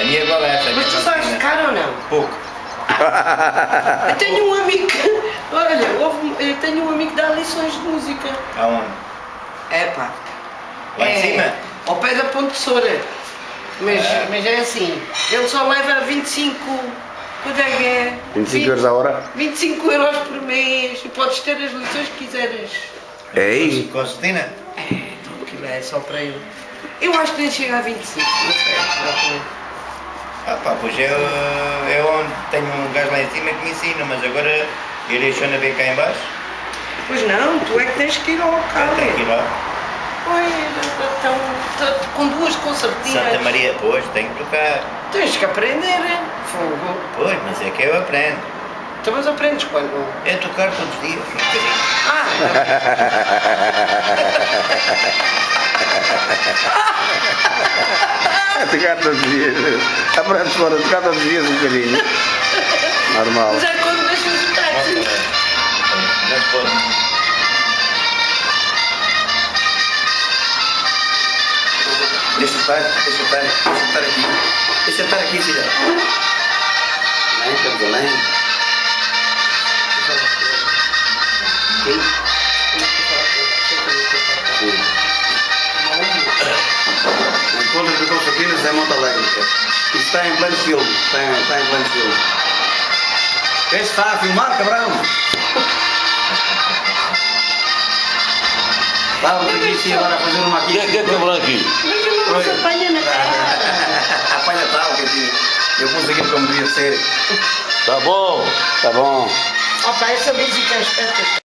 A minha igual a essa. Mas tu sabes tocar ou não? Pouco. Eu tenho um amigo que... Olha, eu tenho um amigo que dá lições de música. Aonde? Epá. Lá em cima? Ao pé da Ponte Soura. Mas é assim, ele só leva 25... Quanto é que é? 25 euros a hora? 25 euros por mês. E podes ter as lições que quiseres. Ei! Concertina? Aquilo é só para ele. Eu acho que nem chega a 25, não sei. Exatamente. Ah pá, pois eu tenho um gajo lá em cima que me ensina, mas agora ele deixou-na ver cá em baixo. Pois não, tu é que tens que ir ao local. Eu tenho que ir lá. Pois, então, com duas concertinas. Santa Maria, pois, tenho que tocar. Tens que aprender. Fogo. Pois, mas é que eu aprendo. Então, mas aprendes quando? É tocar todos os dias, um bocadinho. Ah! A tocar todos os dias. Aprende fora, a tocar todos os dias um bocadinho. Normal. Mas é quando deixas de estar assim. Não pode. Deixa eu estar aqui. Deixa eu estar aqui, filha. Bem, estamos bem. Quem? Encontros de concertinas em Monte Alegre. Isso está em pleno filme. Está em pleno filme. Quem está a filmar, cabrão? Estávamos aqui sim agora a fazer uma aqui. Quem é que é cabrão aqui? Mas ele não se apanha na cara. Apanha tal, que assim. Eu pus aquilo como devia ser. Tá bom. Tá bom. Opa, essa música é espetacular.